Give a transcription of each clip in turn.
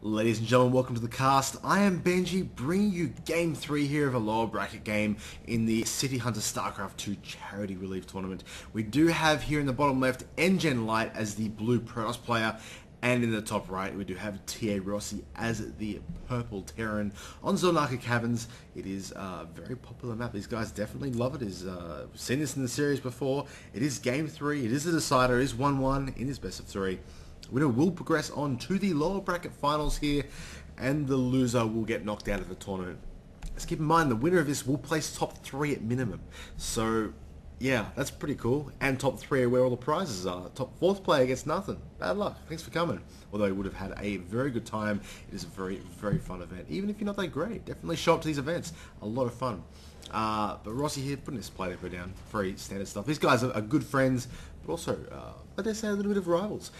Ladies and gentlemen, welcome to the cast. I am Benji, bringing you Game 3 here of a lower bracket game in the City Hunter StarCraft 2 Charity Relief Tournament. We do have here in the bottom left nGenLight as the blue Protoss player, and in the top right we do have TARossi as the purple Terran on Zonaka Caverns. It is a very popular map. These guys definitely love it. We've seen this in the series before. It is Game 3. It is a decider. It is 1-1 in this best of 3. Winner will progress on to the lower bracket finals here, and the loser will get knocked out of the tournament. Let's keep in mind the winner of this will place top 3 at minimum. So yeah, that's pretty cool. And top 3 are where all the prizes are. Top 4th player gets nothing. Bad luck. Thanks for coming. Although you would have had a very good time. It is a very, very fun event. Even if you're not that great, definitely show up to these events. A lot of fun. But Rossi here putting his play paper down. Very standard stuff. These guys are good friends, but also, let us say, a little bit of rivals.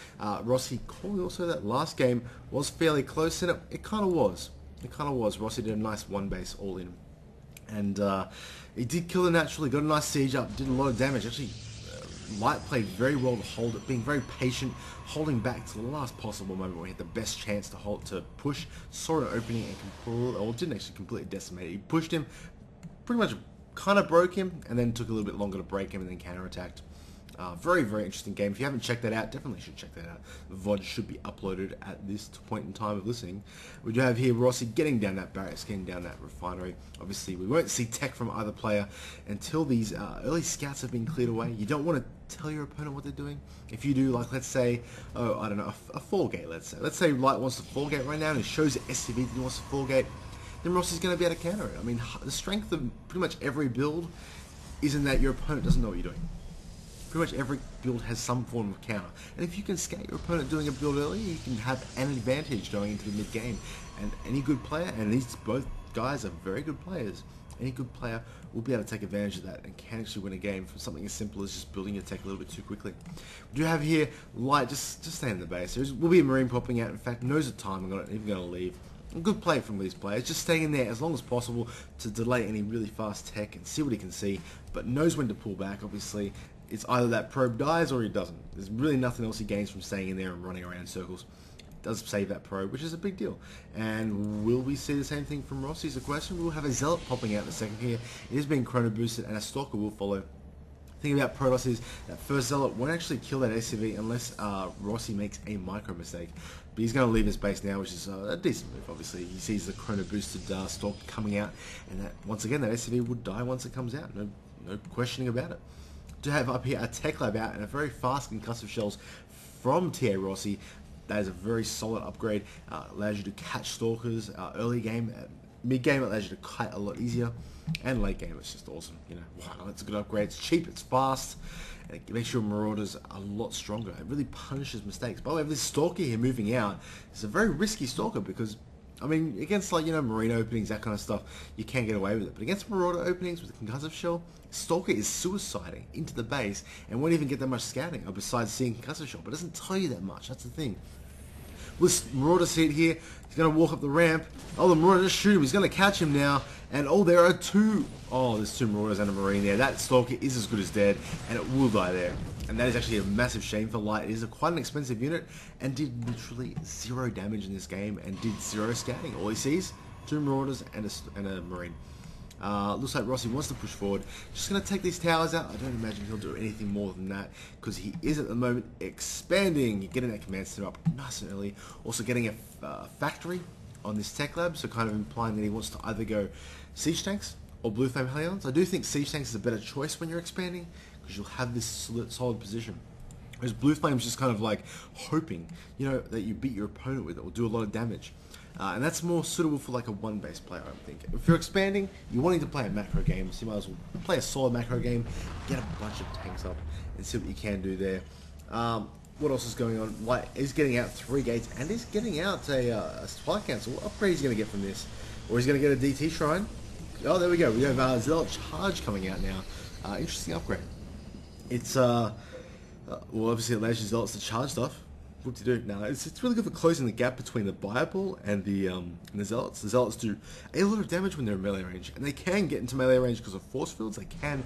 Rossi calling also that last game was fairly close, and it kind of was. It kind of was. Rossi did a nice one base all in. And he did kill it naturally, got a nice siege up, did a lot of damage. Actually, Light played very well to hold it, being very patient, holding back to the last possible moment where he had the best chance to push, saw an opening and didn't actually completely decimate it. He pushed him, pretty much kind of broke him, and then took a little bit longer to break him and then counterattacked. Very, very interesting game. If you haven't checked that out, definitely should check that out. The VOD should be uploaded at this point in time of listening. We do have here Rossi getting down that barracks, getting down that refinery. Obviously, we won't see tech from either player until these early scouts have been cleared away. You don't want to tell your opponent what they're doing. If you do, like, let's say, oh, I don't know, a 4-gate, let's say. Let's say Light wants to 4-gate right now and he shows the SCV that he wants to 4-gate, then Rossi's going to be able to counter it. I mean, the strength of pretty much every build isn't that your opponent doesn't know what you're doing. Pretty much every build has some form of counter. And if you can scout your opponent doing a build early, you can have an advantage going into the mid-game. And any good player, and these both guys are very good players, any good player will be able to take advantage of that and can actually win a game from something as simple as just building your tech a little bit too quickly. We do have here Light just staying in the base. There will be a Marine popping out. In fact, knows the time. I'm not even going to leave. A good play from these players, just staying in there as long as possible to delay any really fast tech and see what he can see, but knows when to pull back. Obviously, it's either that probe dies or he doesn't. There's really nothing else he gains from staying in there and running around in circles. It does save that probe, which is a big deal. And will we see the same thing from Rossi is the question. We'll have a Zealot popping out in a second here. It is being chrono boosted, and a Stalker will follow. The thing about Protoss is that first Zealot won't actually kill that SCV unless Rossi makes a micro mistake. But he's going to leave his base now, which is a decent move, obviously. He sees the chrono boosted Stalker coming out, and that once again, that SCV would die once it comes out. No questioning about it. To have up here a Tech Lab out and a very fast concussive shells from TARossi. That is a very solid upgrade. Allows you to catch Stalkers early game. Mid game, it allows you to kite a lot easier. And late game, it's just awesome. You know, wow, it's a good upgrade. It's cheap, it's fast, and it makes your Marauders a lot stronger. It really punishes mistakes. By the way, this Stalker here moving out is a very risky Stalker because, I mean, against, like, you know, Marine openings, that kind of stuff, you can get away with it. But against Marauder openings with a concussive shell, Stalker is suiciding into the base and won't even get that much scouting besides seeing concussive shell. But it doesn't tell you that much. That's the thing. With Marauder seat here, he's going to walk up the ramp. Oh, the Marauder just shoot him. He's going to catch him now. And oh, there are two. Oh, there's 2 Marauders and a Marine there. That Stalker is as good as dead, and it will die there. And that is actually a massive shame for Light. It is quite an expensive unit and did literally 0 damage in this game and did 0 scouting. All he sees, 2 Marauders and a Marine. Looks like Rossi wants to push forward. Just going to take these towers out. I don't imagine he'll do anything more than that because he is at the moment expanding, getting that command center up nice and early. Also getting a factory on this tech lab, so kind of implying that he wants to either go siege tanks or blue flame Hellions. I do think siege tanks is a better choice when you're expanding because you'll have this solid position. Whereas blue flame's just kind of like hoping, you know, that you beat your opponent with it or do a lot of damage. And that's more suitable for like a one-base player, I think. If you're expanding, you're wanting to play a macro game, so you might as well play a solid macro game, get a bunch of tanks up, and see what you can do there. What else is going on? Light is getting out 3 gates, and he's getting out a Twilight Council. What upgrade is he going to get from this? Or he's going to get a DT Shrine? Oh, there we go. We have Zealot Charge coming out now. Interesting upgrade. It's, well, obviously it allows you Zealots to charge stuff. What to do now? It's really good for closing the gap between the Bible and the Zealots. The Zealots do a lot of damage when they're in melee range, and they can get into melee range because of force fields. They can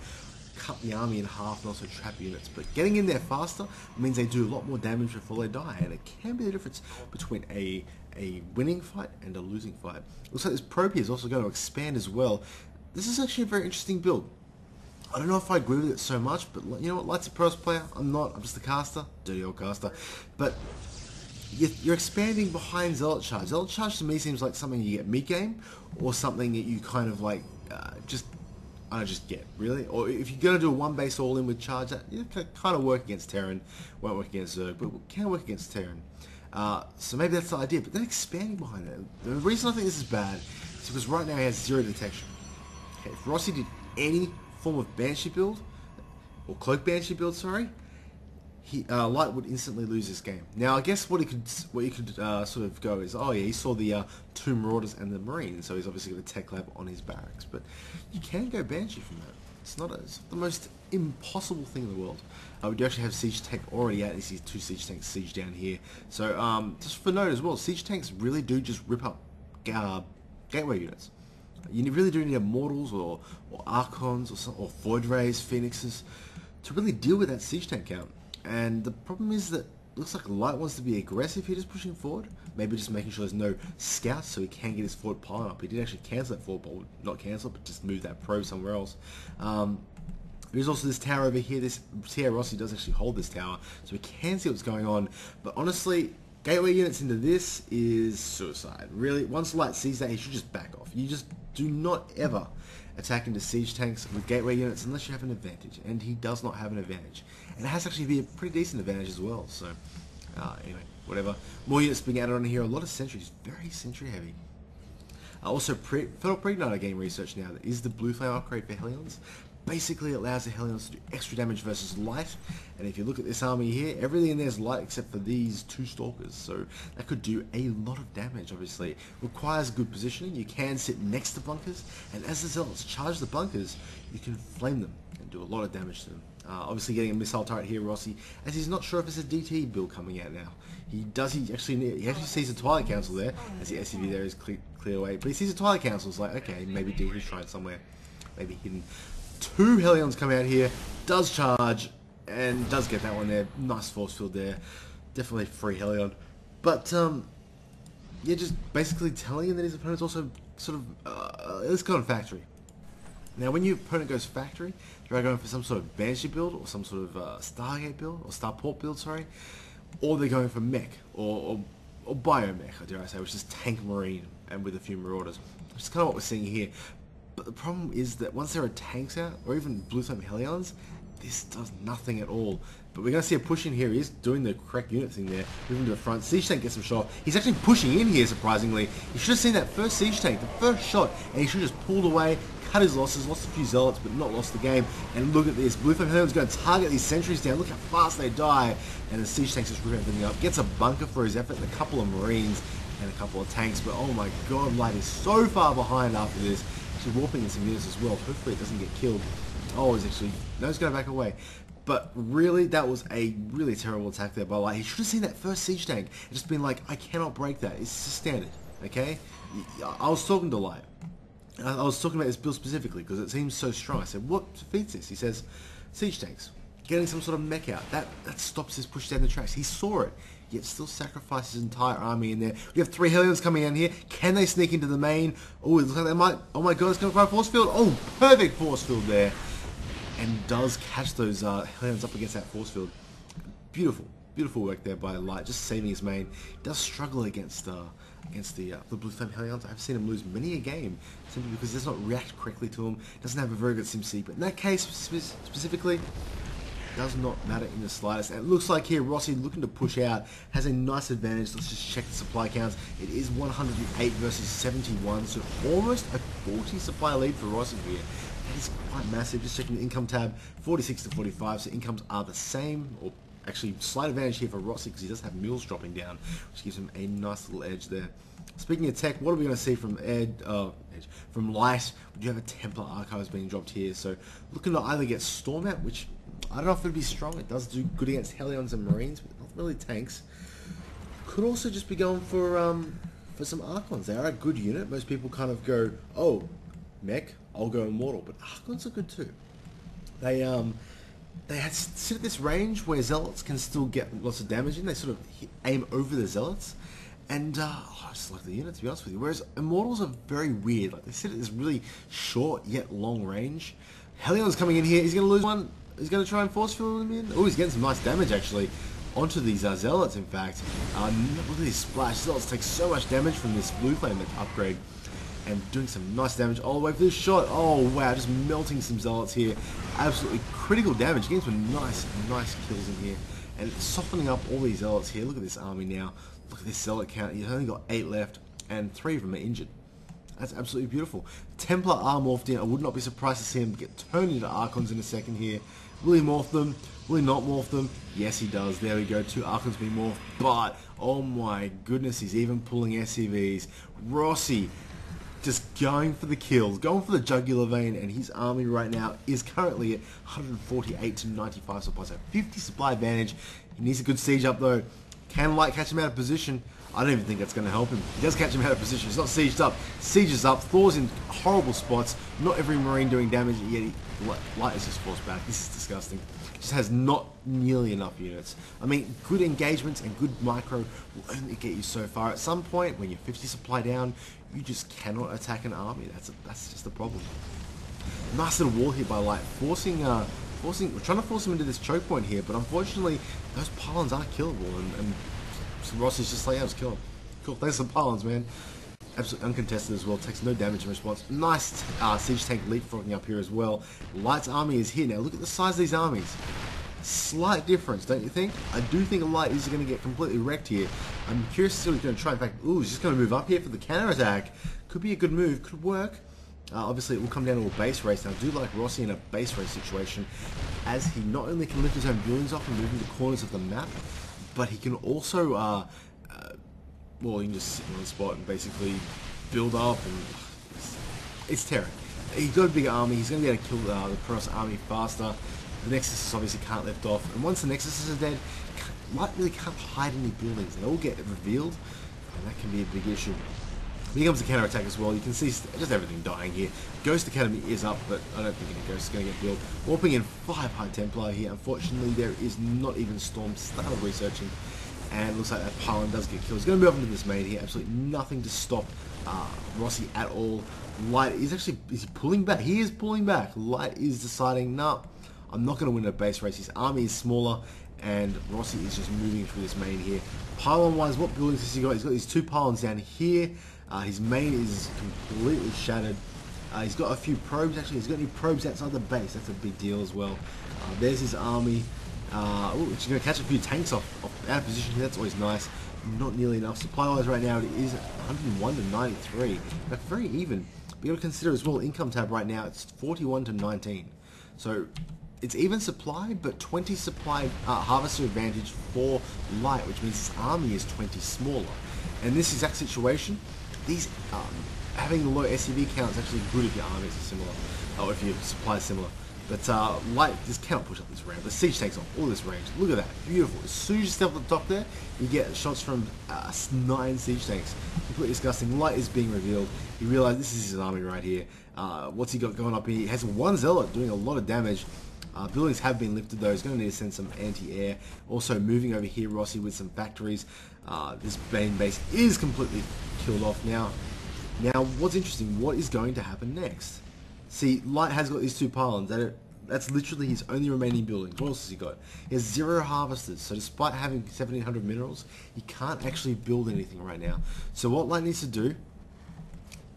cut the army in half and also trap units, but getting in there faster means they do a lot more damage before they die, and it can be the difference between a a winning fight and a losing fight. Looks like this probe here is also going to expand as well. This is actually a very interesting build. I don't know if I agree with it so much, but you know what, Light's a pros player. I'm not. I'm just a caster. Dirty old caster. But you're expanding behind Zealot Charge. Zealot Charge to me seems like something you get mid-game, or something that you kind of like just get, really. Or if you're going to do a one base all-in with Charge, that can kind of work against Terran, won't work against Zerg, but can work against Terran. So maybe that's the idea, but then expanding behind it. The reason I think this is bad is because right now he has 0 detection. Okay, if Rossi did any form of Banshee build, or Cloak Banshee build, sorry, Light would instantly lose this game. Now, I guess what you could sort of go is, oh yeah, he saw the 2 Marauders and the Marines, so he's obviously got a tech lab on his barracks. But you can go Banshee from that. It's not the most impossible thing in the world. We do actually have Siege Tank already out. You see 2 Siege Tanks siege down here. So just for note as well, Siege Tanks really do just rip up gateway units. You really do need Immortals or Archons or Void Rays, Phoenixes to really deal with that Siege Tank count. And the problem is that looks like Light wants to be aggressive here, just pushing forward. Maybe just making sure there's no scouts so he can get his forward pile up. He did actually cancel that forward pile, not cancel, but just move that probe somewhere else. There's also this tower over here. This TARossi does actually hold this tower, so we can see what's going on. But honestly, gateway units into this is suicide. Really, once Light sees that, he should just back off. You just do not ever attack into siege tanks with gateway units unless you have an advantage, and he does not have an advantage. And it has actually be a pretty decent advantage as well, so anyway, whatever. More units being added on here, a lot of sentries, very sentry heavy. Also, Federal Preigniter game research now that is the Blue Flame upgrade for Hellions. Basically it allows the Hellions to do extra damage versus Light, and if you look at this army here, everything in there is Light except for these 2 Stalkers, so that could do a lot of damage. Obviously requires good positioning. You can sit next to bunkers, and as the Zealots charge the bunkers, you can flame them and do a lot of damage to them. Obviously getting a missile turret here, Rossi, as he's not sure if it's a DT build coming out now. He actually sees a Twilight Council there, as the SCV there is cleared away, but he sees a Twilight Council. It's like, okay, maybe DT's tried somewhere, maybe hidden. 2 Hellions come out here, does charge, and does get that one there. Nice force field there. Definitely free Hellion. But, yeah, just basically telling him that his opponent's also sort of, let's go on factory. Now, when your opponent goes factory, they're going for some sort of Banshee build, or some sort of Stargate build, or Starport build, sorry. Or they're going for mech, or biomech, dare I say, which is tank marine, and with a few Marauders. Which is kind of what we're seeing here. But the problem is that once there are tanks out, or even Blue Flame Hellions, this does nothing at all. But we're going to see a push in here. He is doing the correct unit thing there. Moving to the front. Siege Tank gets some shot off. He's actually pushing in here, surprisingly. You should have seen that first Siege Tank, the first shot, and he should have just pulled away, cut his losses, lost a few Zealots, but not lost the game. And look at this. Blue Flame Hellions going to target these sentries down. Look how fast they die. And the Siege Tanks just rip everything up. Gets a bunker for his effort, and a couple of Marines, and a couple of tanks. But oh my god, Light is so far behind after this. Warping in some units as well. Hopefully it doesn't get killed. Oh, it's actually... No, it's going to back away. But really, that was a really terrible attack there by Light. He should have seen that first Siege Tank and just been like, I cannot break that. It's just standard, okay? I was talking to Light. I was talking about this build specifically because it seems so strong. I said, what defeats this? He says, Siege Tanks. Getting some sort of mech out. That stops his push down the tracks. He saw it, yet still sacrificed his entire army in there. We have 3 Hellions coming in here. Can they sneak into the main? Oh, it looks like they might. Oh my god, it's going to require force field. Oh, perfect force field there. And does catch those Hellions up against that force field. Beautiful. Beautiful work there by Light, just saving his main. He does struggle against the Blue Flame Hellions. I've seen him lose many a game simply because he does not react correctly to him. Doesn't have a very good SimC. But in that case specifically, does not matter in the slightest. And it looks like here Rossi looking to push out has a nice advantage. Let's just check the supply counts. It is 108 versus 71, so almost a 40 supply lead for Rossi here. That is quite massive. Just checking the income tab, 46 to 45, so incomes are the same, or actually slight advantage here for Rossi because he does have mules dropping down, which gives him a nice little edge there. Speaking of tech, what are we going to see from from Light? We do have a Templar Archives being dropped here, so looking to either get Storm out, which I don't know if it would be strong. It does do good against Hellions and Marines, but not really tanks. Could also just be going for some Archons. They are a good unit. Most people kind of go, oh, mech, I'll go Immortal, but Archons are good too. They sit at this range where Zealots can still get lots of damage in. They sort of aim over the Zealots, And I just like the unit, to be honest with you. Whereas Immortals are very weird. Like they sit at this really short yet long range. Helion's coming in here. He's going to lose one. He's going to try and force fill him in. Oh, he's getting some nice damage actually onto these Zealots. In fact, look at this splash. Zealots take so much damage from this blue flame upgrade, and doing some nice damage all the way for this shot. Oh wow, just melting some Zealots here. Absolutely critical damage. Getting some nice kills in here, and softening up all these Zealots here. Look at this army now. Look at this Zealot count. You've only got 8 left, and 3 of them are injured. That's absolutely beautiful. Templar are morphed in. I would not be surprised to see him get turned into Archons in a second here. Will he morph them? Will he not morph them? Yes, he does. There we go. 2 Archons being morphed. But, oh my goodness, he's even pulling SCVs. Rossi just going for the kills, going for the jugular vein, and his army right now is currently at 148 to 95 supply, so 50 supply advantage. He needs a good siege up though. Can Light catch him out of position? I don't even think that's going to help him. He does catch him out of position. He's not sieged up. Siege is up. Thor's in horrible spots. Not every Marine doing damage, yet Light is just forced back. This is disgusting. Just has not nearly enough units. I mean, good engagements and good micro will only get you so far. At some point, when you're 50 supply down, you just cannot attack an army. That's just the problem. Nice little wall here by Light, we're trying to force him into this choke point here, but unfortunately, those pylons are killable, and Rossi's just like, yeah, just kill him. Cool, thanks for the pylons, man. Absolutely uncontested as well, takes no damage in response. Nice siege tank leapfrogging up here as well. Light's army is here. Now look at the size of these armies. Slight difference, don't you think? I do think Light is going to get completely wrecked here. I'm curious to see what he's going to try. In fact, ooh, he's just going to move up here for the counter-attack. Could be a good move, could work. Obviously, it will come down to a base race. Now, I do like Rossi in a base race situation, as he not only can lift his own buildings off and move into corners of the map, but he can also, well, he can just sit in one spot and basically build up, and it's terrible. He's got a big army. He's going to be able to kill the Protoss army faster. The Nexus obviously can't lift off, and once the Nexus is dead, Light really can't hide any buildings. They all get revealed, and that can be a big issue. When he comes to counter-attack as well, you can see just everything dying here. Ghost Academy is up, but I don't think any Ghost is going to get built. Warping in 5 High Templar here. Unfortunately, there is not even Storm. Started researching, and it looks like that pylon does get killed. He's going to move up into this main here. Absolutely nothing to stop Rossi at all. Light is actually pulling back. He is pulling back. Light is deciding, no, I'm not going to win a base race. His army is smaller, and Rossi is just moving through this main here. Pylon-wise, what buildings has he got? He's got these 2 pylons down here. His main is completely shattered. He's got a few probes, actually. He's got any probes outside the base. That's a big deal as well. There's his army. He's going to catch a few tanks off out of position here. That's always nice. Not nearly enough. Supply-wise right now, it is 101 to 93. That's very even. But you got to consider as well, income tab right now, it's 41 to 19. So it's even supply, but 20 supply harvester advantage for Light, which means his army is 20 smaller. And this exact situation, these having the low SCV count is actually good if your armies are similar, or if your supply is similar. But Light just cannot push up this ramp. The siege takes off all this range. Look at that, beautiful. As soon as you step up the top there, you get shots from 9 siege tanks. Completely disgusting. Light is being revealed. He realized this is his army right here. What's he got going up here? He has 1 zealot doing a lot of damage. Buildings have been lifted though. He's going to need to send some anti-air. Also moving over here, Rossi with some factories. This main base is completely killed off now. Now, what's interesting, what is going to happen next? See, Light has got these 2 pylons. That's literally his only remaining buildings. What else has he got? He has 0 harvesters, so despite having 1700 minerals, he can't actually build anything right now. So what Light needs to do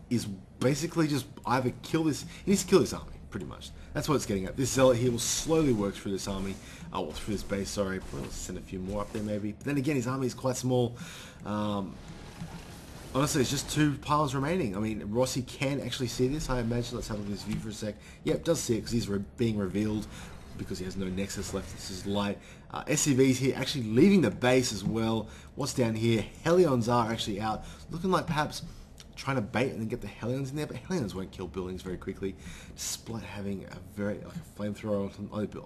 is basically just either kill this, he needs to kill this army, pretty much. That's what it's getting at. This zealot here will slowly work through this army, well, through this base, sorry. We'll send a few more up there maybe. But then again, his army is quite small. Honestly, it's just 2 pylons remaining. I mean, Rossi can actually see this, I imagine. Let's have a look at this view for a sec. Yep, does see it because he's being revealed because he has no Nexus left. This is Light. SCVs here actually leaving the base as well. What's down here? Helions are actually out. Looking like perhaps trying to bait and then get the Hellions in there, but Hellions won't kill buildings very quickly, despite having a very a flamethrower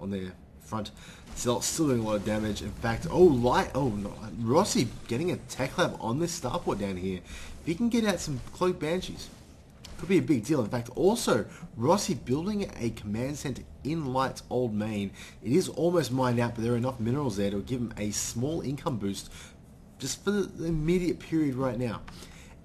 on their front. Still doing a lot of damage. In fact, Rossi getting a tech lab on this starport down here. If he can get out some cloaked banshees, could be a big deal. In fact, also Rossi building a command center in Light's old main. It is almost mined out, but there are enough minerals there to give him a small income boost just for the immediate period right now.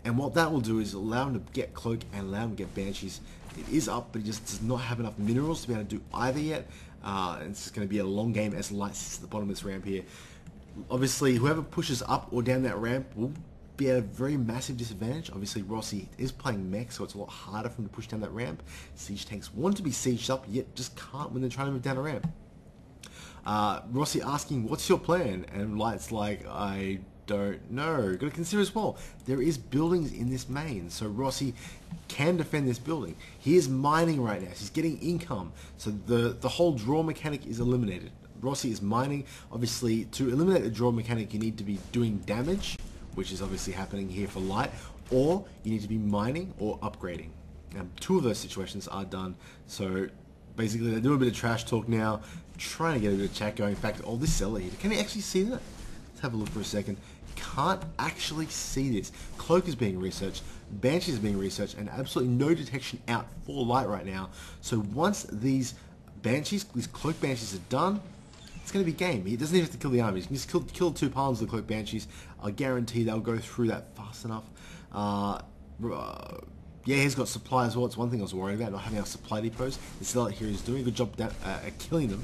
And what that will do is allow him to get Cloak and allow him to get Banshees. It is up, but he just does not have enough minerals to be able to do either yet. And it's going to be a long game as Light sits at the bottom of this ramp here. Obviously, whoever pushes up or down that ramp will be at a very massive disadvantage. Obviously, Rossi is playing mech, so it's a lot harder for him to push down that ramp. Siege tanks want to be sieged up, yet just can't when they're trying to move down a ramp. Rossi asking, what's your plan? And Light's like, I don't know. Got to consider as well, there is buildings in this main, so Rossi can defend this building. He is mining right now, so he's getting income, so the whole draw mechanic is eliminated. Rossi is mining. Obviously, to eliminate the draw mechanic, you need to be doing damage, which is obviously happening here for Light, or you need to be mining or upgrading. Now, two of those situations are done, so basically they're doing a bit of trash talk now, trying to get a bit of chat going. In fact, oh, this seller here, can you actually see that? Let's have a look for a second. Can't actually see this. Cloak is being researched, Banshee is being researched, and absolutely no detection out for Light right now. So once these Cloak Banshees are done, it's going to be game. He doesn't even have to kill the army. He can just kill 2 pounds of the Cloak Banshees. I guarantee they'll go through that fast enough. Yeah, he's got supply as well. It's one thing I was worried about, not having our supply depots. The seller here is doing a good job at killing them.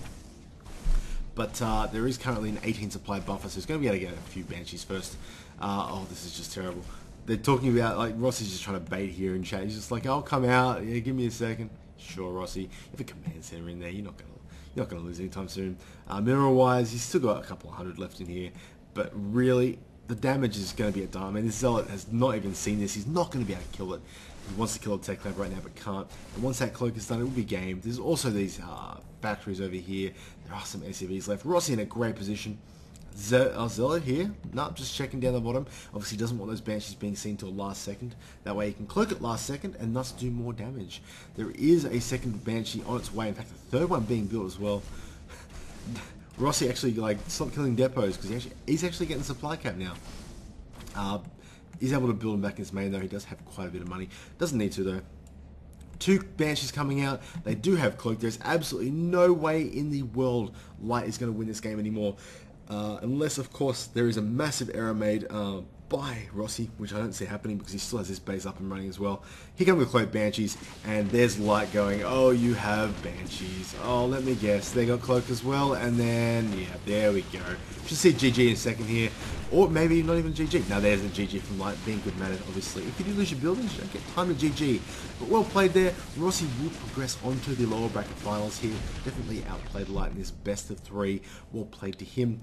But there is currently an 18 supply buffer, so he's going to be able to get a few Banshees first. Oh, this is just terrible. They're talking about, like, Rossi's just trying to bait here in chat. He's just like, I'll come out. Yeah, give me a second. Sure, Rossi. You have a command center in there. You're not going to lose anytime soon. Mineral-wise, he's still got a couple of hundred left in here. But really, the damage is going to be at done. I mean, this Zealot has not even seen this. He's not going to be able to kill it. He wants to kill a Tech Lab right now, but can't. And once that Cloak is done, it will be game. There's also these factories over here. There are some SCVs left. Rossi in a great position. Zealot here, no, just checking down the bottom. Obviously doesn't want those Banshees being seen till last second. That way he can cloak it last second and thus do more damage. There is a second Banshee on its way. In fact, the third one being built as well. Rossi actually stopped killing depots because he's actually getting supply cap now. He's able to build him back in his main though. He does have quite a bit of money. Doesn't need to though. 2 Banshees coming out. They do have Cloak. There's absolutely no way in the world Light is going to win this game anymore. Unless, of course, there is a massive error made by Rossi, which I don't see happening because he still has this base up and running as well. Here come the Cloak Banshees, and there's Light going, oh, you have Banshees. Oh, let me guess, they got Cloak as well, and then, yeah, there we go. Should see GG in a second here, or maybe not even GG. Now there's the GG from Light, being good mannered, obviously. If you do lose your buildings, you don't get time to GG. But well played there. Rossi will progress onto the lower bracket finals here. Definitely outplayed Light in this best of 3. Well played to him.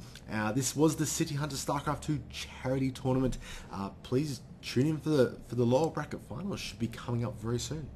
This was the City Hunter StarCraft 2 charity tournament. Please tune in for the lower bracket finals. Should be coming up very soon.